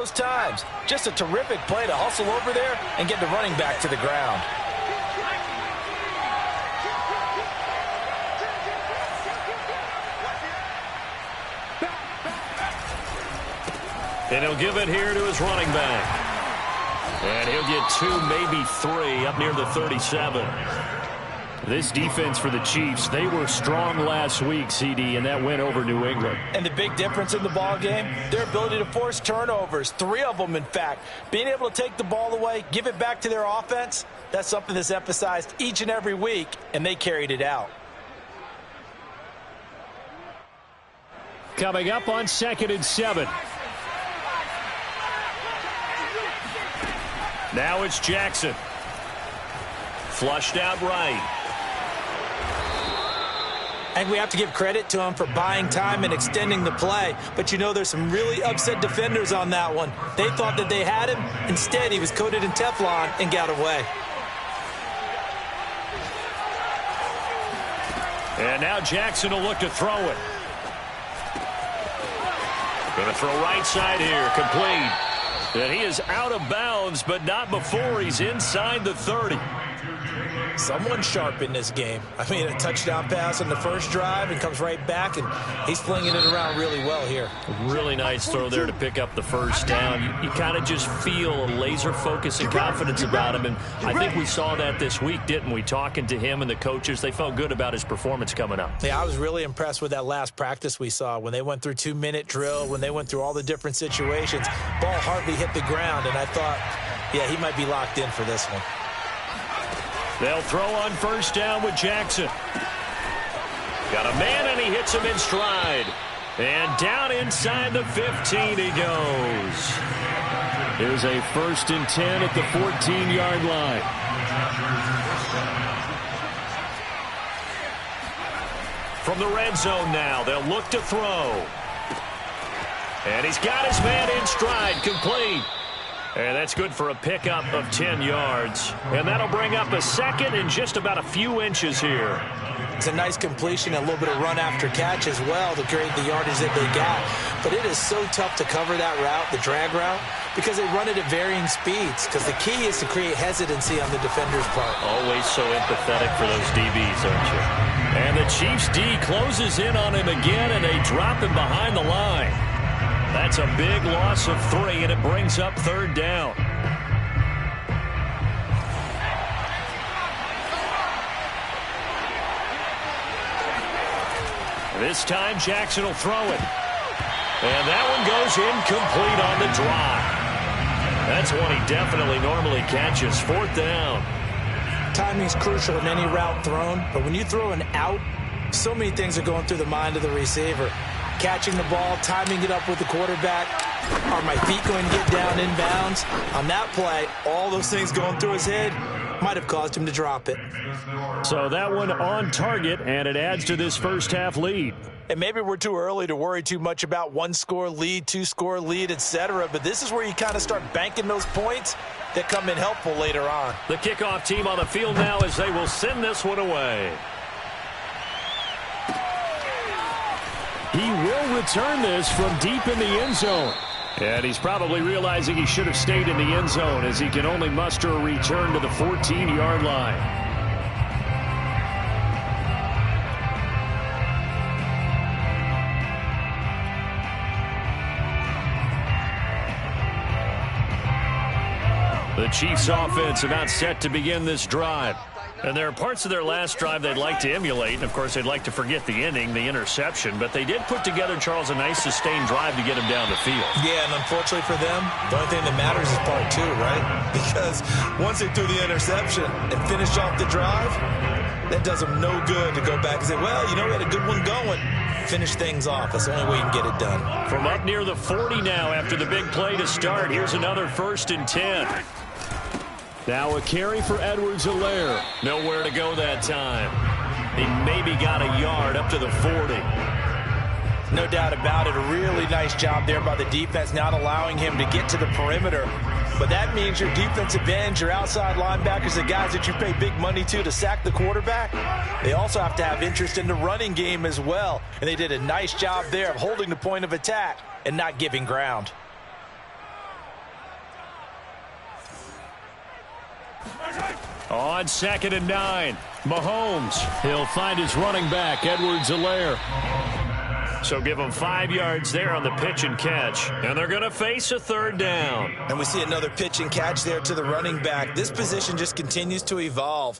those times. Just a terrific play to hustle over there and get the running back to the ground. And he'll give it here to his running back. And he'll get 2, maybe 3 up near the 37. This defense for the Chiefs, they were strong last week, CD, and that win over New England. And the big difference in the ball game, their ability to force turnovers, 3 of them, in fact. Being able to take the ball away, give it back to their offense, that's something that's emphasized each and every week, and they carried it out. Coming up on 2nd and 7. Now it's Jackson. Flushed out right. And we have to give credit to him for buying time and extending the play. But, you know, there's some really upset defenders on that one. They thought that they had him. Instead, he was coated in Teflon and got away. And now Jackson will look to throw it. Going to throw right side here. Complete. And he is out of bounds, but not before he's inside the 30. Someone sharp in this game. I mean, a touchdown pass on the first drive and comes right back, and he's flinging it around really well here. Really nice throw there to pick up the first down. You kind of just feel a laser focus and confidence about him, and I think we saw that this week, didn't we? Talking to him and the coaches, they felt good about his performance coming up. Yeah, I was really impressed with that last practice we saw when they went through 2-minute drill, when they went through all the different situations. Ball hardly hit the ground, and I thought, yeah, he might be locked in for this one. They'll throw on first down with Jackson. Got a man, and he hits him in stride. And down inside the 15 he goes. Here's a 1st and 10 at the 14-yard line. From the red zone now, they'll look to throw. And he's got his man in stride, complete. And that's good for a pickup of 10 yards. And that'll bring up a 2nd and just about a few inches here. It's a nice completion, a little bit of run after catch as well to create the yardage that they got. But it is so tough to cover that route, the drag route, because they run it at varying speeds. Because the key is to create hesitancy on the defender's part. Always so empathetic for those DBs, aren't you? And the Chiefs D closes in on him again, and they drop him behind the line. That's a big loss of 3, and it brings up 3rd down. This time, Jackson will throw it. And that one goes incomplete on the drive. That's one he definitely normally catches. 4th down. Timing's crucial in any route thrown, but when you throw an out, so many things are going through the mind of the receiver. Catching the ball, timing it up with the quarterback. Are my feet going to get down in bounds? On that play, all those things going through his head might have caused him to drop it. So that one on target, and it adds to this first half lead. And maybe we're too early to worry too much about 1-score lead, 2-score lead, etc. But this is where you kind of start banking those points that come in helpful later on. The kickoff team on the field now as they will send this one away. He will return this from deep in the end zone. And he's probably realizing he should have stayed in the end zone as he can only muster a return to the 14-yard line. The Chiefs offense about set to begin this drive. And there are parts of their last drive they'd like to emulate. And, of course, they'd like to forget the inning, the interception. But they did put together, Charles, a nice sustained drive to get him down the field. Yeah, and unfortunately for them, the only thing that matters is part 2, right? Because once they threw the interception and finished off the drive, that does them no good to go back and say, well, you know, we had a good one going. Finish things off. That's the only way you can get it done. From up near the 40 now after the big play to start, here's another 1st and 10. Now a carry for Edwards-Helaire. Nowhere to go that time. He maybe got a yard up to the 40. No doubt about it. A really nice job there by the defense, not allowing him to get to the perimeter. But that means your defensive ends, your outside linebackers, the guys that you pay big money to sack the quarterback, they also have to have interest in the running game as well. And they did a nice job there of holding the point of attack and not giving ground. On 2nd and 9, Mahomes. He'll find his running back, Edwards-Helaire. So give them 5 yards there on the pitch and catch. And they're going to face a 3rd down. And we see another pitch and catch there to the running back. This position just continues to evolve.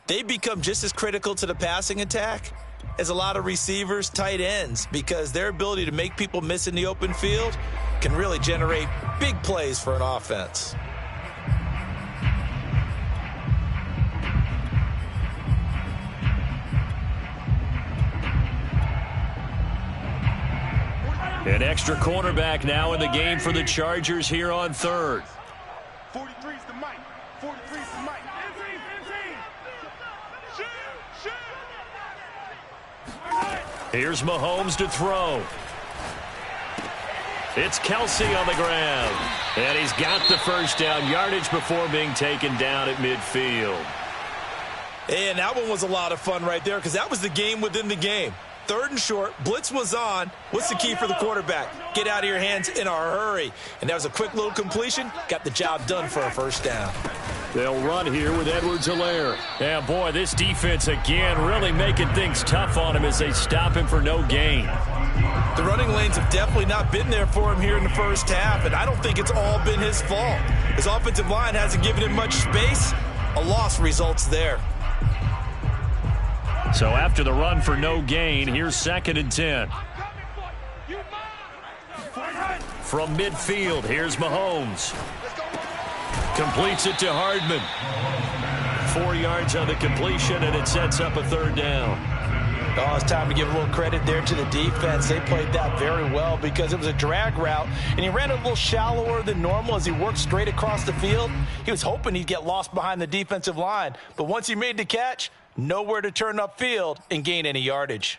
They become just as critical to the passing attack as a lot of receivers, tight ends, because their ability to make people miss in the open field can really generate big plays for an offense. An extra cornerback now in the game for the Chargers here on 3rd. 43's the mic. 43's the mic. Here's Mahomes to throw. It's Kelsey on the ground. And he's got the 1st down yardage before being taken down at midfield. And that one was a lot of fun right there because that was the game within the game. 3rd and short, blitz was on. What's the key for the quarterback? Get out of your hands in a hurry. And that was a quick little completion. Got the job done for a 1st down. They'll run here with Edwards-Helaire. Yeah, boy, this defense again really making things tough on him as they stop him for no gain. The running lanes have definitely not been there for him here in the 1st half, and I don't think it's all been his fault. His offensive line hasn't given him much space. A loss results there. So after the run for no gain, here's 2nd and 10. From midfield, here's Mahomes. Completes it to Hardman. 4 yards on the completion, and it sets up a 3rd down. Oh, it's time to give a little credit there to the defense. They played that very well because it was a drag route, and he ran a little shallower than normal as he worked straight across the field. He was hoping he'd get lost behind the defensive line, but once he made the catch, nowhere to turn upfield and gain any yardage.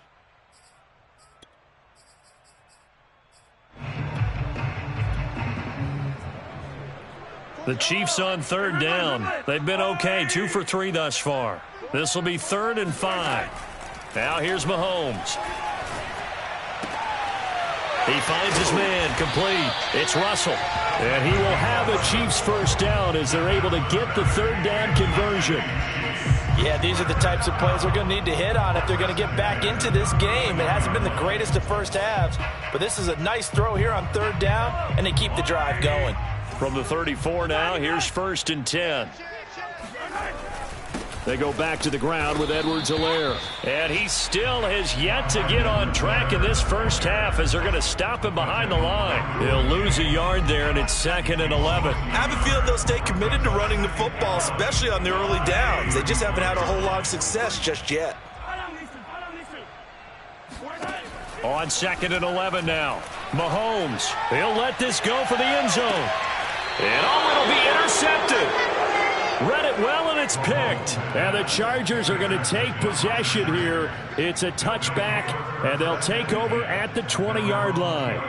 The Chiefs on 3rd down. They've been okay, 2 for 3 thus far. This will be 3rd and 5. Now here's Mahomes. He finds his man, complete. It's Russell. And he will have a Chiefs 1st down as they're able to get the 3rd down conversion. Yeah, these are the types of plays they're going to need to hit on if they're going to get back into this game. It hasn't been the greatest of 1st halves, but this is a nice throw here on 3rd down, and they keep the drive going. From the 34 now, here's 1st and 10. They go back to the ground with Edwards-Helaire. And he still has yet to get on track in this 1st half as they're going to stop him behind the line. He'll lose a yard there, and it's 2nd and 11. I have a feeling they'll stay committed to running the football, especially on the early downs. They just haven't had a whole lot of success just yet. On 2nd and 11 now. Mahomes. He'll let this go for the end zone. And it'll be intercepted. Read it well, and it's picked. And the Chargers are going to take possession here. It's a touchback, and they'll take over at the 20-yard line.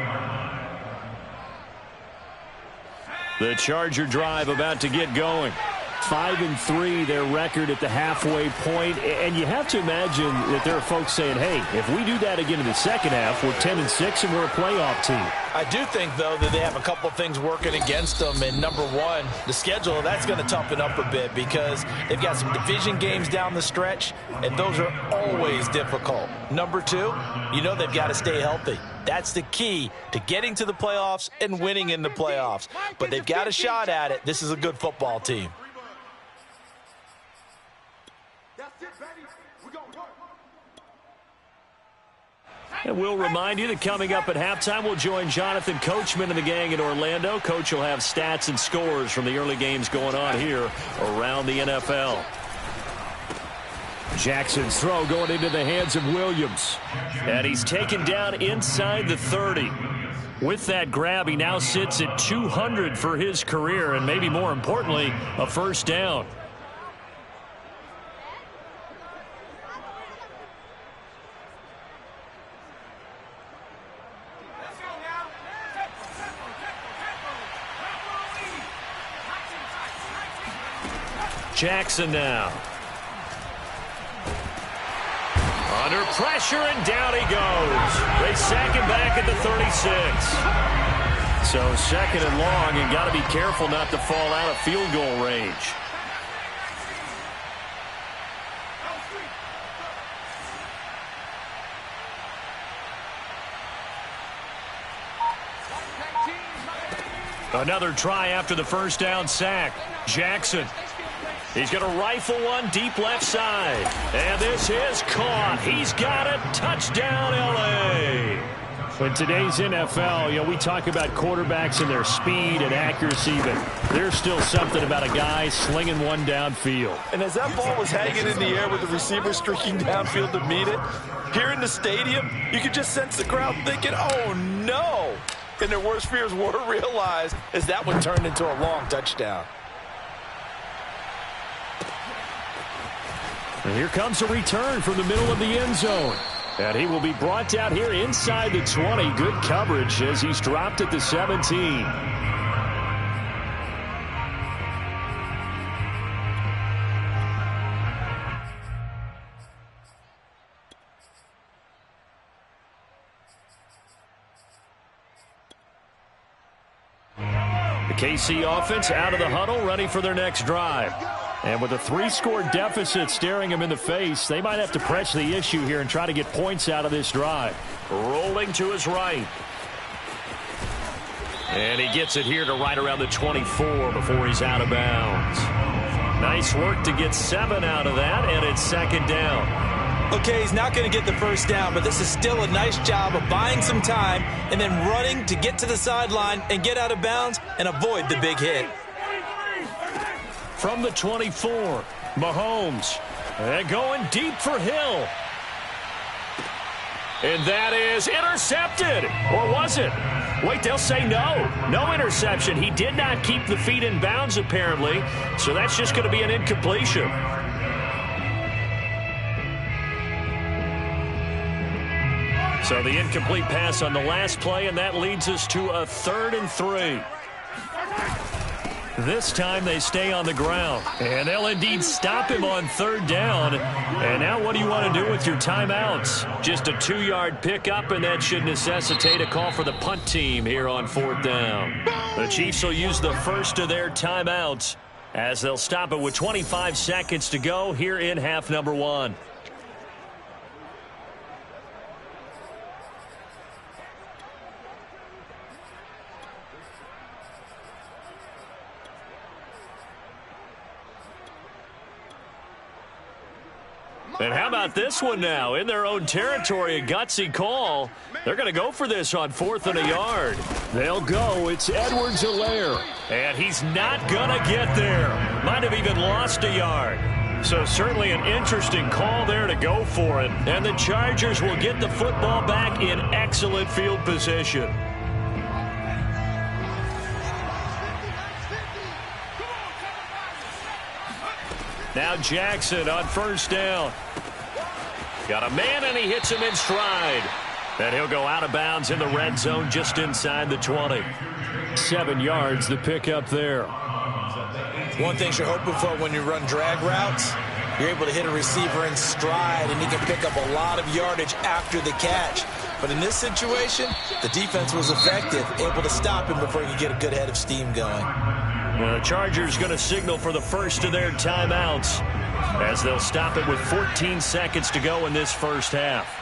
The Charger drive about to get going. 5-3, their record at the halfway point. And you have to imagine that there are folks saying, hey, if we do that again in the 2nd half, we're 10-6 and we're a playoff team. I do think, though, that they have a couple of things working against them. And number one, the schedule, that's going to toughen up a bit because they've got some division games down the stretch, and those are always difficult. Number two, you know they've got to stay healthy. That's the key to getting to the playoffs and winning in the playoffs. But they've got a shot at it. This is a good football team. And we'll remind you that coming up at halftime, we'll join Jonathan Coachman and the gang in Orlando. Coach will have stats and scores from the early games going on here around the NFL. Jackson's throw going into the hands of Williams. And he's taken down inside the 30. With that grab, he now sits at 200 for his career, and maybe more importantly, a 1st down. Jackson now. Under pressure, and down he goes. They sack him back at the 36. So 2nd and long, and got to be careful not to fall out of field goal range. Another try after the first down sack. Jackson. He's going to rifle one deep left side. And this is caught. He's got it. Touchdown, L.A. In today's NFL, we talk about quarterbacks and their speed and accuracy, but there's still something about a guy slinging one downfield. And as that ball was hanging in the air with the receiver streaking downfield to meet it, here in the stadium, you could just sense the crowd thinking, oh, no. And their worst fears were realized as that one turned into a long touchdown. And here comes a return from the middle of the end zone. And he will be brought down here inside the 20. Good coverage as he's dropped at the 17. The KC offense out of the huddle, ready for their next drive. And with a 3-score deficit staring him in the face, they might have to press the issue here and try to get points out of this drive. Rolling to his right. And he gets it here to right around the 24 before he's out of bounds. Nice work to get 7 out of that, and it's second down. Okay, he's not going to get the first down, but this is still a nice job of buying some time and then running to get to the sideline and get out of bounds and avoid the big hit. From the 24, Mahomes. And going deep for Hill. And that is intercepted. Or was it? Wait, they'll say no. No interception. He did not keep the feet in bounds, apparently. So that's just going to be an incompletion. So the incomplete pass on the last play, and that leads us to a 3rd and 3. This time they stay on the ground. And they'll indeed stop him on 3rd down. And now what do you want to do with your timeouts? Just a 2-yard pickup, and that should necessitate a call for the punt team here on 4th down. The Chiefs will use the first of their timeouts as they'll stop it with 25 seconds to go here in half number 1. And how about this one now? In their own territory, a gutsy call. They're going to go for this on 4th and a yard. They'll go. It's Edwards-Helaire. And he's not going to get there. Might have even lost a yard. So certainly an interesting call there to go for it. And the Chargers will get the football back in excellent field position. Now Jackson on 1st down. Got a man, and he hits him in stride. And he'll go out of bounds in the red zone just inside the 20. 7 yards, the pickup there. One thing you're hoping for when you run drag routes, you're able to hit a receiver in stride, and he can pick up a lot of yardage after the catch. But in this situation, the defense was effective, able to stop him before he could get a good head of steam going. The Chargers going to signal for the first of their timeouts as they'll stop it with 14 seconds to go in this first half.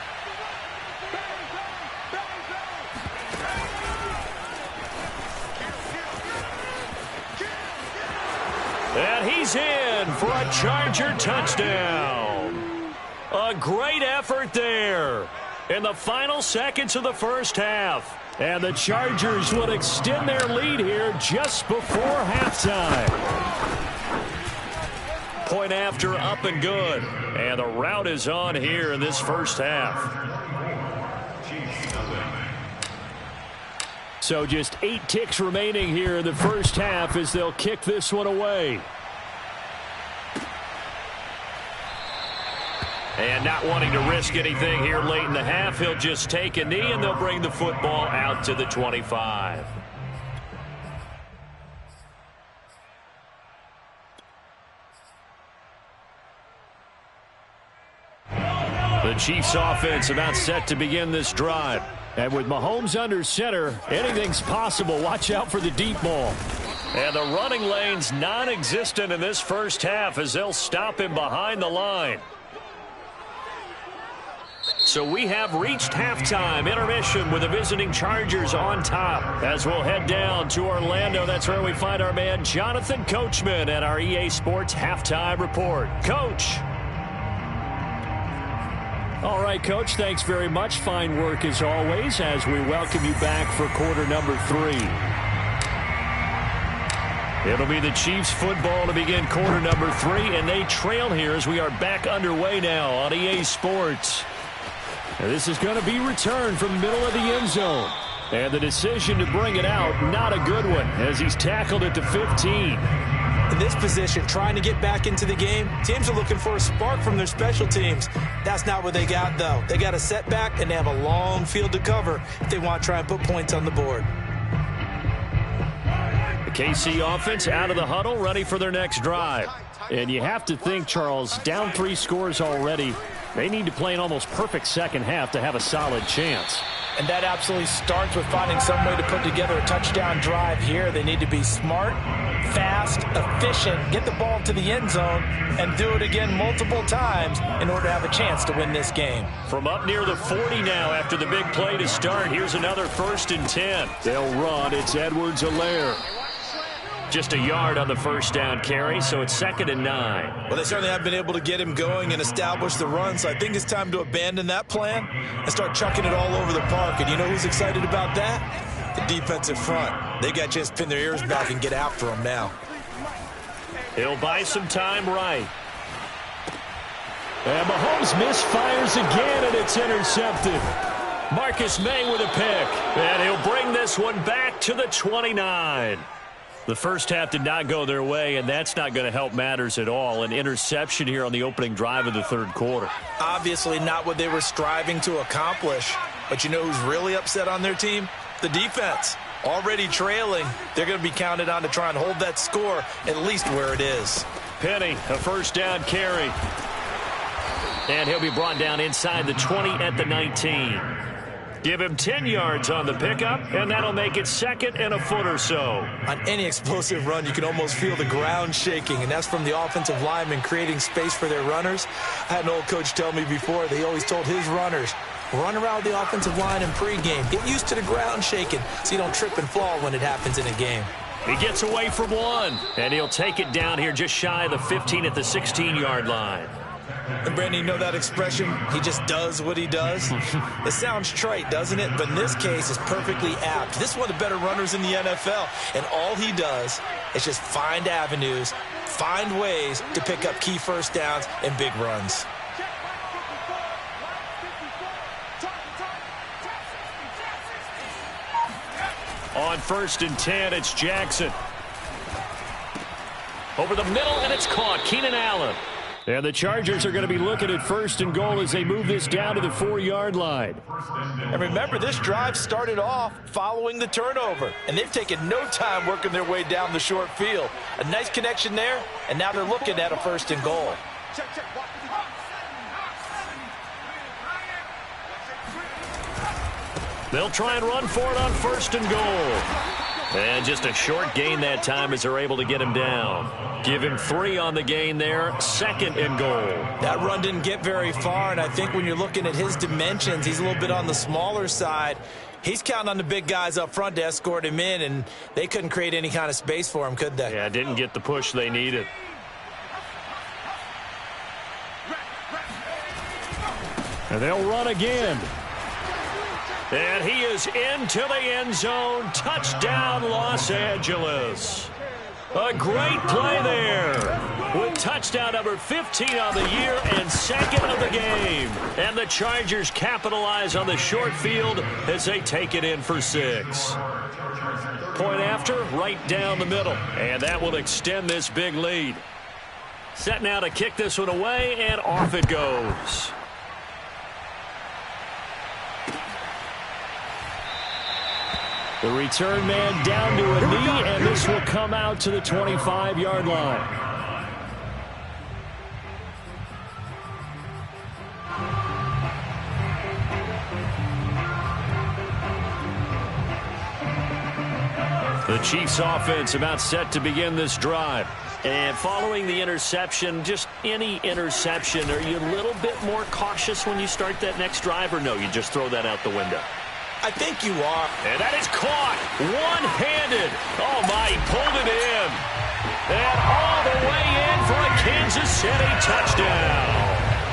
And he's in for a Charger touchdown. A great effort there in the final seconds of the first half. And the Chargers will extend their lead here just before halftime. Point after, up and good. And the route is on here in this first half. So just 8 ticks remaining here in the first half as they'll kick this one away. And not wanting to risk anything here late in the half, he'll just take a knee, and they'll bring the football out to the 25. The Chiefs offense about set to begin this drive. And with Mahomes under center, anything's possible. Watch out for the deep ball. And the running lane's non-existent in this first half as they'll stop him behind the line. So we have reached halftime intermission with the visiting Chargers on top. As we'll head down to Orlando, that's where we find our man Jonathan Coachman at our EA Sports Halftime Report. Coach. All right, Coach, thanks very much. Fine work as always as we welcome you back for quarter number 3. It'll be the Chiefs football to begin quarter number 3, and they trail here as we are back underway now on EA Sports. And this is going to be returned from the middle of the end zone. And the decision to bring it out, not a good one, as he's tackled it to 15. In this position, trying to get back into the game, teams are looking for a spark from their special teams. That's not what they got, though. They got a setback, and they have a long field to cover if they want to try and put points on the board. The KC offense out of the huddle, ready for their next drive. And you have to think, Charles, down 3 scores already. They need to play an almost perfect second half to have a solid chance. And that absolutely starts with finding some way to put together a touchdown drive here. They need to be smart, fast, efficient, get the ball to the end zone, and do it again multiple times in order to have a chance to win this game. From up near the 40 now after the big play to start, here's another 1st and 10. They'll run. It's Edwards-Helaire. Just a yard on the first down carry, so it's 2nd and 9. Well, they certainly have been able to get him going and establish the run, so I think it's time to abandon that plan and start chucking it all over the park. And you know who's excited about that? The defensive front. They got to just pin their ears back and get after him now. He'll buy some time right. And Mahomes misfires again, and it's intercepted. Marcus May with a pick, and he'll bring this one back to the 29. The first half did not go their way, and that's not going to help matters at all. An interception here on the opening drive of the 3rd quarter. Obviously not what they were striving to accomplish. But you know who's really upset on their team? The defense. Already trailing. They're going to be counted on to try and hold that score at least where it is. Penny, a 1st down carry. And he'll be brought down inside the 20 at the 19. Give him 10 yards on the pickup, and that'll make it 2nd and a foot or so. On any explosive run, you can almost feel the ground shaking, and that's from the offensive linemen creating space for their runners. I had an old coach tell me before, they always told his runners, run around the offensive line in pregame. Get used to the ground shaking so you don't trip and fall when it happens in a game. He gets away from one, and he'll take it down here just shy of the 15 at the 16-yard line. And, Brandon, you know that expression, he just does what he does? It sounds trite, doesn't it? But in this case, it's perfectly apt. This is one of the better runners in the NFL, and all he does is just find avenues, find ways to pick up key first downs and big runs. On 1st and 10, it's Jackson. Over the middle, and it's caught. Keenan Allen. And the Chargers are going to be looking at 1st and goal as they move this down to the 4-yard line. And remember, this drive started off following the turnover, and they've taken no time working their way down the short field. A nice connection there, and now they're looking at a 1st and goal. They'll try and run for it on 1st and goal. And just a short gain that time as they're able to get him down. Give him 3 on the gain there, 2nd and goal. That run didn't get very far, and I think when you're looking at his dimensions, he's a little bit on the smaller side. He's counting on the big guys up front to escort him in, and they couldn't create any kind of space for him, could they? Yeah, didn't get the push they needed. And they'll run again. And he is into the end zone. Touchdown, Los Angeles. A great play there. With touchdown number 15 on the year and 2nd of the game. And the Chargers capitalize on the short field as they take it in for 6. Point after, right down the middle. And that will extend this big lead. Set now to kick this one away, and off it goes. The return man down to a knee, and this will come out to the 25-yard line. The Chiefs offense about set to begin this drive. And following the interception, just any interception, are you a little bit more cautious when you start that next drive, or no, you just throw that out the window? I think you are. And that is caught one-handed. Oh, my, he pulled it in. And all the way in for a Kansas City touchdown.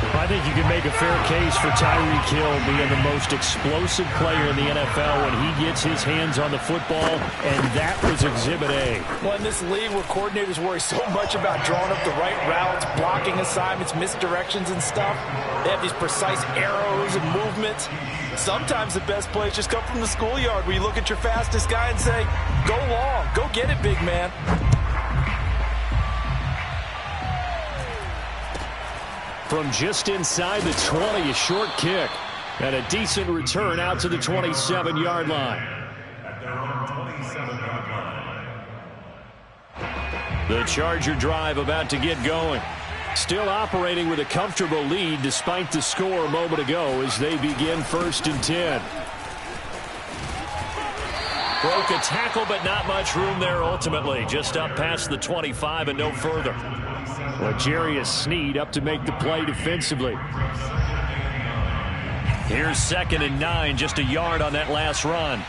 I think you can make a fair case for Tyreek Hill being the most explosive player in the NFL when he gets his hands on the football, and that was Exhibit A. Well, in this league where coordinators worry so much about drawing up the right routes, blocking assignments, misdirections and stuff, they have these precise arrows and movements. Sometimes the best plays just come from the schoolyard where you look at your fastest guy and say, go long, go get it, big man. From just inside the 20, a short kick. And a decent return out to the 27-yard line. The Charger drive about to get going. Still operating with a comfortable lead despite the score a moment ago as they begin 1st and 10. Broke a tackle, but not much room there ultimately. Just up past the 25 and no further. L'Jarius Sneed up to make the play defensively. Here's 2nd and 9, just a yard on that last run.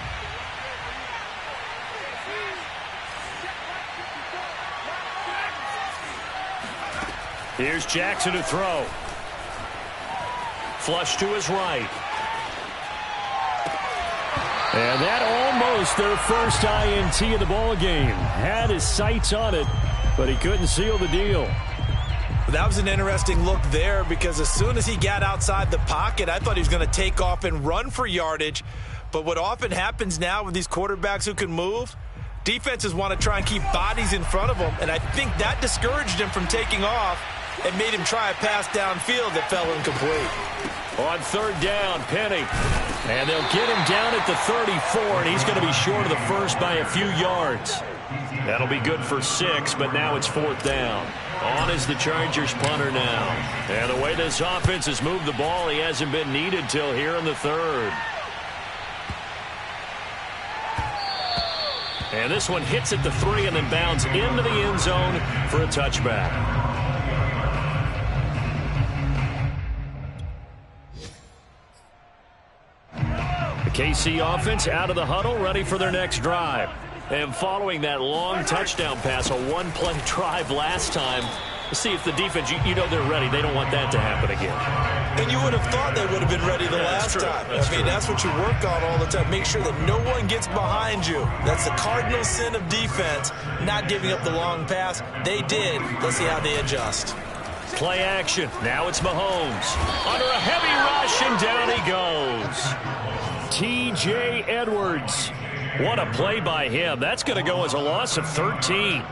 Here's Jackson to throw. Flush to his right. And that almost their first INT of the ball game. Had his sights on it, but he couldn't seal the deal. That was an interesting look there because as soon as he got outside the pocket, I thought he was going to take off and run for yardage. But what often happens now with these quarterbacks who can move, defenses want to try and keep bodies in front of them, and I think that discouraged him from taking off and made him try a pass downfield that fell incomplete. On 3rd down, Penny. And they'll get him down at the 34, and he's going to be short of the first by a few yards. That'll be good for 6, but now it's 4th down. On is the Chargers punter now. And the way this offense has moved the ball, he hasn't been needed till here in the 3rd. And this one hits at the 3 and then bounds into the end zone for a touchback. The KC offense out of the huddle, ready for their next drive. And following that long touchdown pass, a one-play drive last time, see if the defense, you know they're ready. They don't want that to happen again. And you would have thought they would have been ready the last time. That's what you work on all the time. Make sure that no one gets behind you. That's the cardinal sin of defense, not giving up the long pass. They did. Let's see how they adjust. Play action. Now it's Mahomes. Under a heavy rush, and down he goes. T.J. Edwards. What a play by him. That's going to go as a loss of 13.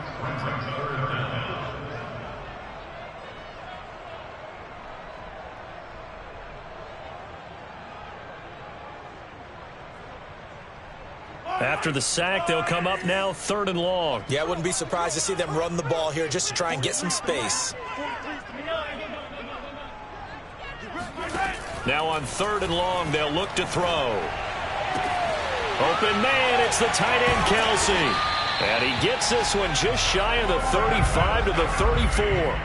After the sack, they'll come up now 3rd and long. Yeah, I wouldn't be surprised to see them run the ball here just to try and get some space. Now on 3rd and long, they'll look to throw. Open man, it's the tight end, Kelsey. And he gets this one just shy of the 35 to the 34.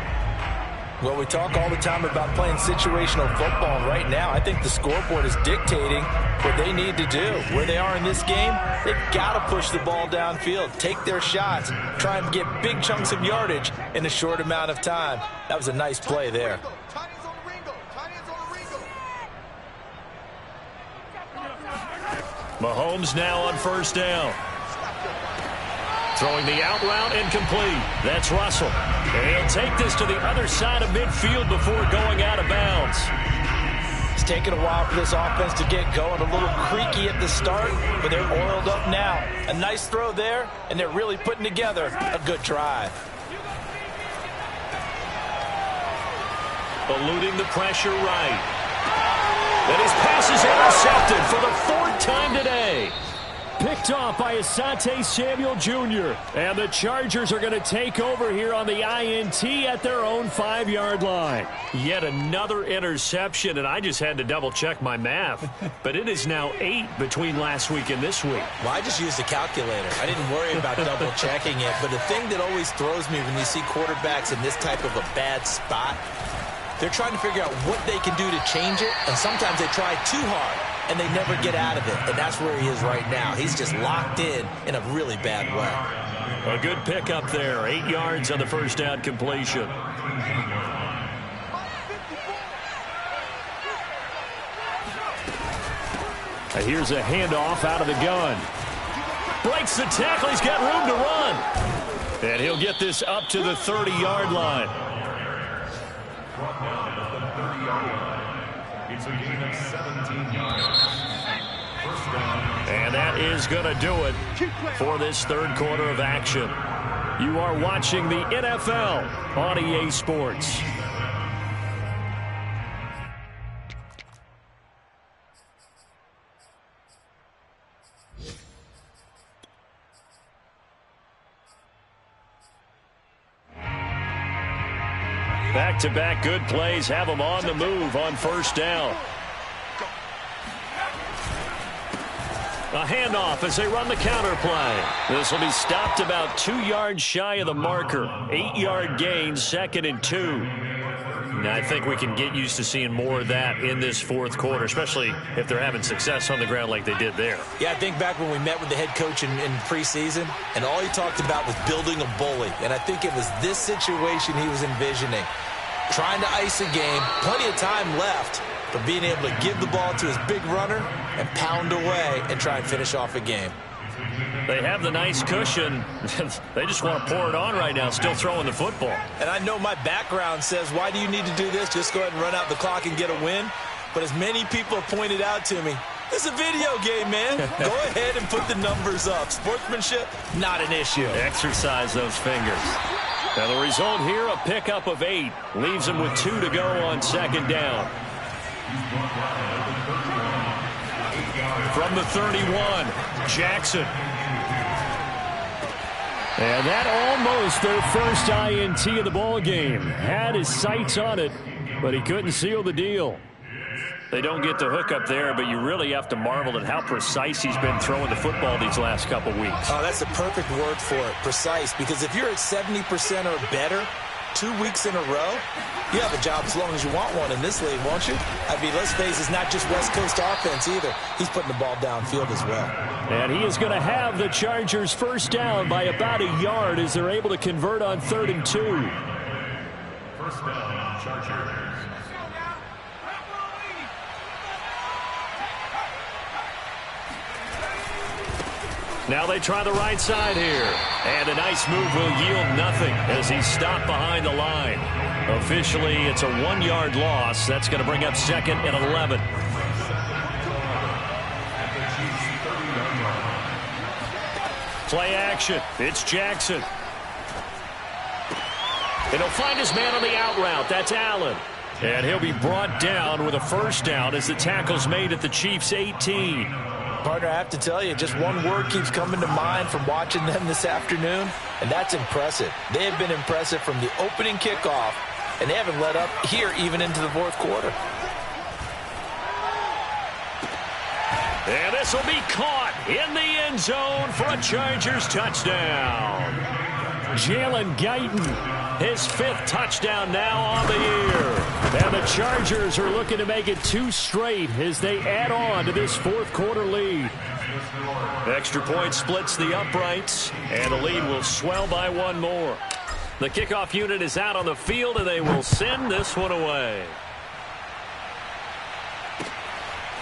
Well, we talk all the time about playing situational football, and right now I think the scoreboard is dictating what they need to do. Where they are in this game, they've got to push the ball downfield, take their shots, try and get big chunks of yardage in a short amount of time. That was a nice play there. Mahomes now on 1st down. Throwing the out route incomplete. That's Russell. And he'll take this to the other side of midfield before going out of bounds. It's taken a while for this offense to get going. A little creaky at the start, but they're oiled up now. A nice throw there, and they're really putting together a good drive. Eluding the pressure right. And his pass is intercepted for the 4th time today. Picked off by Asante Samuel Jr. And the Chargers are going to take over here on the INT at their own 5-yard line. Yet another interception, and I just had to double-check my math. But it is now 8 between last week and this week. Well, I just used a calculator. I didn't worry about double-checking it. But the thing that always throws me when you see quarterbacks in this type of a bad spot, they're trying to figure out what they can do to change it, and sometimes they try too hard, and they never get out of it, and that's where he is right now. He's just locked in a really bad way. A good pickup there, 8 yards on the first down completion. Here's a handoff out of the gun. Breaks the tackle, he's got room to run. And he'll get this up to the 30-yard line. It's a gain of 17 yards. First down. And that is going to do it for this third quarter of action. You are watching the NFL on EA Sports. Back-to-back good plays have them on the move on first down. A handoff as they run the counter play. This will be stopped about 2 yards shy of the marker. 8-yard gain, 2nd and 2. Now, I think we can get used to seeing more of that in this fourth quarter, especially if they're having success on the ground like they did there. Yeah, I think back when we met with the head coach in preseason, and all he talked about was building a bully. And I think it was this situation he was envisioning. Trying to ice a game, plenty of time left, but being able to give the ball to his big runner and pound away and try and finish off a game. They have the nice cushion. They just want to pour it on right now, still throwing the football. And I know my background says, why do you need to do this? Just go ahead and run out the clock and get a win. But as many people have pointed out to me, it's a video game, man. Go ahead and put the numbers up. Sportsmanship, not an issue. Exercise those fingers. Now the result here, a pickup of 8. Leaves them with 2 to go on second down. From the 31, Jackson. And that almost their first INT of the ball game. Had his sights on it, but he couldn't seal the deal. They don't get the hook up there, but you really have to marvel at how precise he's been throwing the football these last couple weeks. Oh, that's the perfect word for it, precise. Because if you're at 70% or better 2 weeks in a row, you have a job as long as you want one in this league, won't you? I mean, let's face it, it's not just West Coast offense either. He's putting the ball downfield as well. And he is going to have the Chargers first down by about a yard as they're able to convert on 3rd and 2. First down, Chargers. Now they try the right side here. And a nice move will yield nothing as he's stopped behind the line. Officially, it's a 1-yard loss. That's going to bring up 2nd and 11. Play action. It's Jackson. And he'll find his man on the out route. That's Allen. And he'll be brought down with a first down as the tackle's made at the Chiefs' 18. Partner, I have to tell you, just one word keeps coming to mind from watching them this afternoon, and that's impressive. They have been impressive from the opening kickoff, and they haven't let up here even into the fourth quarter. And this will be caught in the end zone for a Chargers touchdown. Jalen Guyton, his 5th touchdown now on the year. And the Chargers are looking to make it 2 straight as they add on to this fourth quarter lead. Extra point splits the uprights, and the lead will swell by 1 more. The kickoff unit is out on the field, and they will send this one away.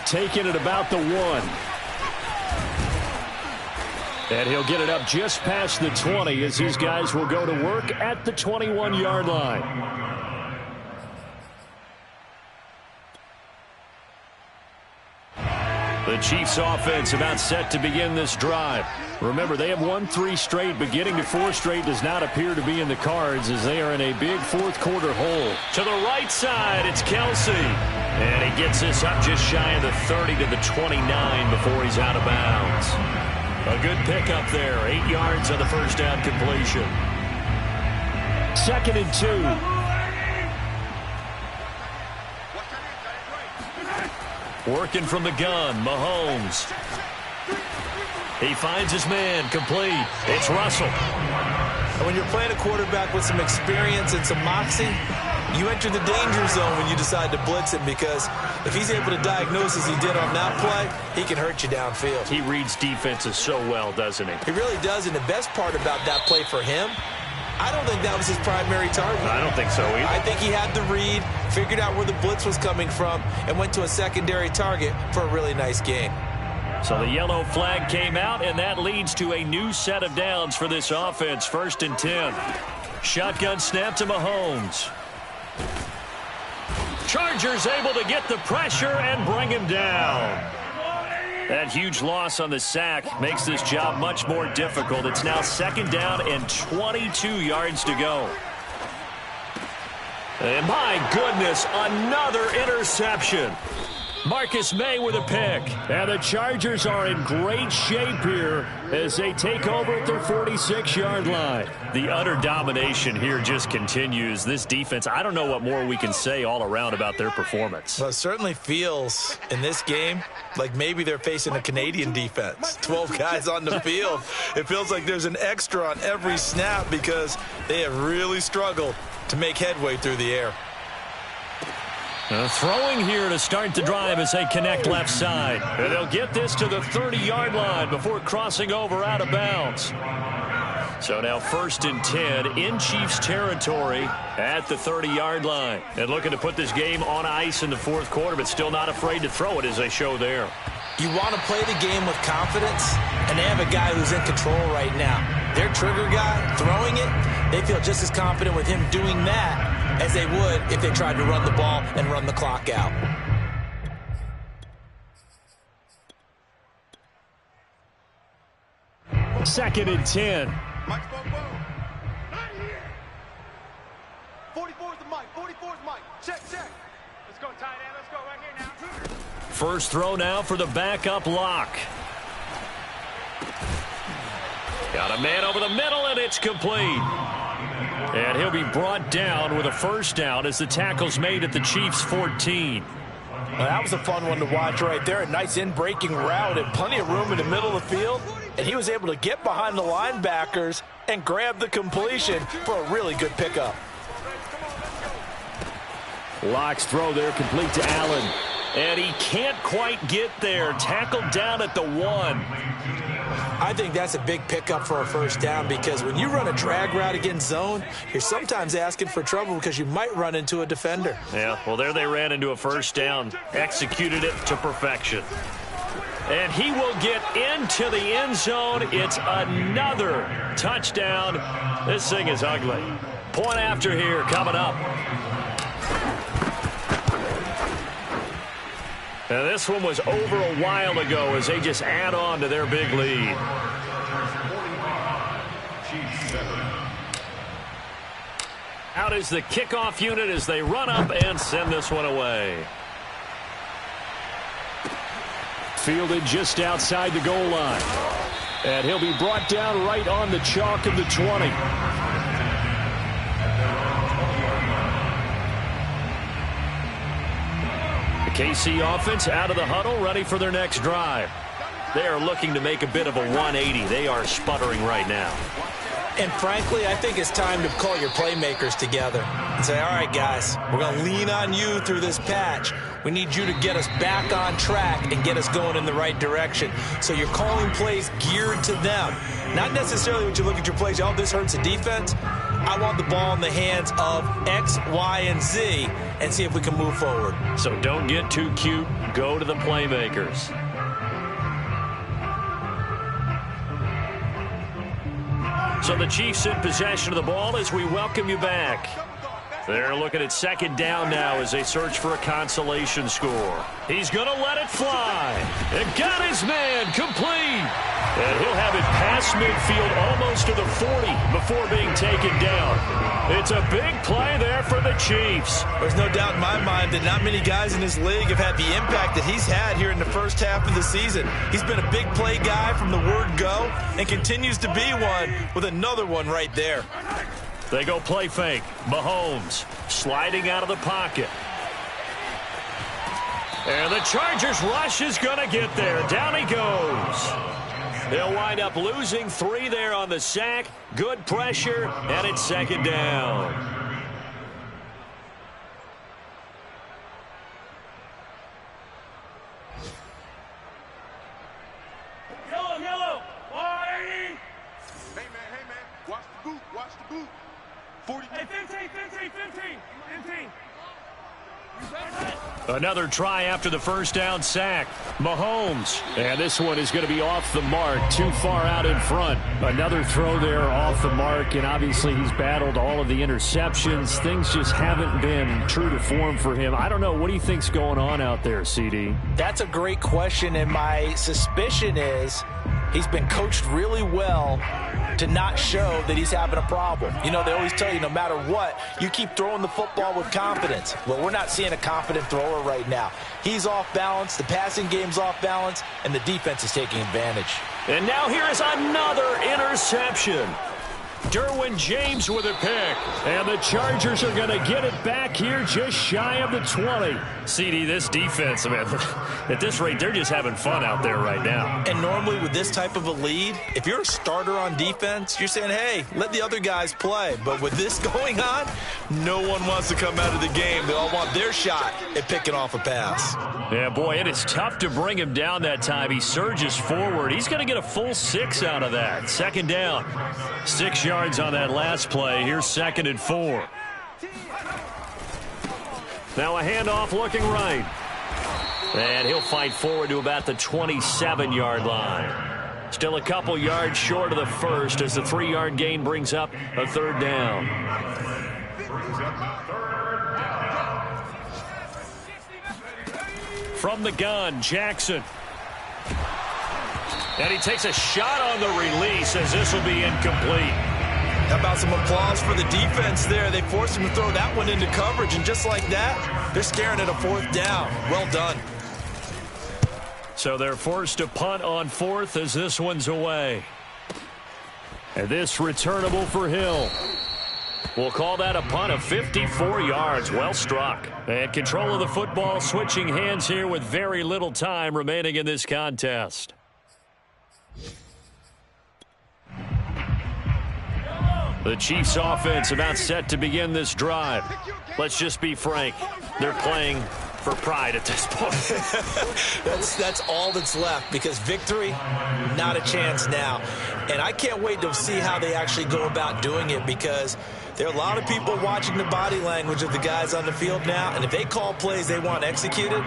Taking it about the 1. And he'll get it up just past the 20 as these guys will go to work at the 21-yard line. The Chiefs offense about set to begin this drive. Remember, they have won 3 straight, but getting to 4 straight does not appear to be in the cards as they are in a big fourth quarter hole. To the right side, it's Kelsey. And he gets this up just shy of the 30 to the 29 before he's out of bounds. A good pickup there. 8 yards on the first down completion. 2nd and 2. Working from the gun, Mahomes. He finds his man, complete. It's Russell. And when you're playing a quarterback with some experience and some moxie, you enter the danger zone when you decide to blitz him, because if he's able to diagnose as he did on that play, he can hurt you downfield. He reads defenses so well, doesn't he? He really does, and the best part about that play for him, I don't think that was his primary target. I don't think so either. I think he had the read, figured out where the blitz was coming from, and went to a secondary target for a really nice gain. So the yellow flag came out, and that leads to a new set of downs for this offense. 1st and 10. Shotgun snap to Mahomes. Chargers able to get the pressure and bring him down. That huge loss on the sack makes this job much more difficult. It's now 2nd down and 22 yards to go. And my goodness, another interception. Marcus May with a pick. And the Chargers are in great shape here as they take over at their 46-yard line. The utter domination here just continues. This defense, I don't know what more we can say all around about their performance. Well, it certainly feels in this game like maybe they're facing a Canadian defense. 12 guys on the field. It feels like there's an extra on every snap because they have really struggled to make headway through the air. Throwing here to start the drive as they connect left side. And they'll get this to the 30-yard line before crossing over out of bounds. So now 1st and 10 in Chiefs territory at the 30-yard line. And looking to put this game on ice in the 4th quarter, but still not afraid to throw it as they show there. You want to play the game with confidence, and they have a guy who's in control right now. Their trigger guy throwing it, they feel just as confident with him doing that as they would if they tried to run the ball and run the clock out. Second and 10. Mike spoke well. 44's the mic. 44's mic. Check. Let's go, tight end. Let's go right here now. First throw now for the backup lock. Got a man over the middle, and it's complete. And he'll be brought down with a 1st down as the tackle's made at the Chiefs' 14. Well, that was a fun one to watch right there. A nice in-breaking route and plenty of room in the middle of the field. And he was able to get behind the linebackers and grab the completion for a really good pickup. Lock's throw there complete to Allen. And he can't quite get there. Tackled down at the 1. I think that's a big pickup for a 1st down, because when you run a drag route against zone, you're sometimes asking for trouble because you might run into a defender. Yeah, well, there they ran into a 1st down. Executed it to perfection. And he will get into the end zone. It's another touchdown. This thing is ugly. Point after here coming up. Now, this one was over a while ago as they just add on to their big lead. Out is the kickoff unit as they run up and send this one away. Fielded just outside the goal line. And he'll be brought down right on the chalk of the 20. KC offense out of the huddle, ready for their next drive. They are looking to make a bit of a 180. They are sputtering right now. And frankly, I think it's time to call your playmakers together and say, all right, guys, we're going to lean on you through this patch. We need you to get us back on track and get us going in the right direction. So you're calling plays geared to them. Not necessarily when you look at your plays, oh, this hurts the defense. I want the ball in the hands of X, Y, and Z and see if we can move forward. So don't get too cute. Go to the playmakers. So the Chiefs in possession of the ball as we welcome you back. They're looking at second down now as they search for a consolation score. He's going to let it fly. And got his man complete. And he'll have it past midfield almost to the 40 before being taken down. It's a big play there for the Chiefs. There's no doubt in my mind that not many guys in this league have had the impact that he's had here in the first half of the season. He's been a big play guy from the word go and continues to be one with another one right there. They go play fake. Mahomes sliding out of the pocket. And the Chargers rush is going to get there. Down he goes. They'll wind up losing 3 there on the sack. Good pressure, and it's second down. Yellow. Hey, man. Watch the boot. 40. Hey, 15. Another try after the first down sack. Mahomes. And this one is going to be off the mark. Too far out in front. Another throw there off the mark. And obviously he's battled all of the interceptions. Things just haven't been true to form for him. I don't know. What do you think's going on out there, CD? That's a great question, and my suspicion is he's been coached really well to not show that he's having a problem. You know, they always tell you no matter what, you keep throwing the football with confidence. Well, we're not seeing a confident thrower right now. He's off balance, the passing game's off balance, and the defense is taking advantage. And now here is another interception. Derwin James with a pick. And the Chargers are going to get it back here just shy of the 20. CD, this defense, man, at this rate, they're just having fun out there right now. And normally with this type of a lead, if you're a starter on defense, you're saying, hey, let the other guys play. But with this going on, no one wants to come out of the game. They all want their shot at picking off a pass. Yeah, boy, it is tough to bring him down that time. He surges forward. He's going to get a full 6 out of that. Second down. 6 yards on that last play. Here's 2nd and 4. Now a handoff looking right. And he'll fight forward to about the 27-yard line. Still a couple yards short of the first as the 3-yard gain brings up a 3rd down. From the gun, Jackson. And he takes a shot on the release as this will be incomplete. How about some applause for the defense there? They forced him to throw that one into coverage, and just like that, they're staring at a 4th down. Well done. So they're forced to punt on 4th as this one's away. And this returnable for Hill. We'll call that a punt of 54 yards. Well struck. And control of the football switching hands here with very little time remaining in this contest. The Chiefs offense about set to begin this drive. Let's just be frank. They're playing for pride at this point. That's all that's left, because victory, not a chance now. And I can't wait to see how they actually go about doing it, because there are a lot of people watching the body language of the guys on the field now, and if they call plays they want executed,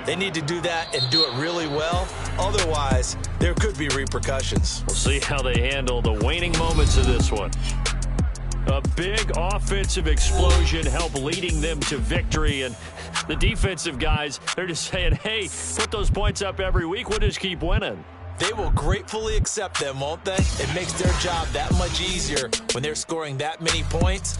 they need to do that and do it really well. Otherwise, there could be repercussions. We'll see how they handle the waning moments of this one. A big offensive explosion helped leading them to victory, and the defensive guys, they're just saying, hey, put those points up every week, we'll just keep winning. They will gratefully accept them, won't they? It makes their job that much easier when they're scoring that many points.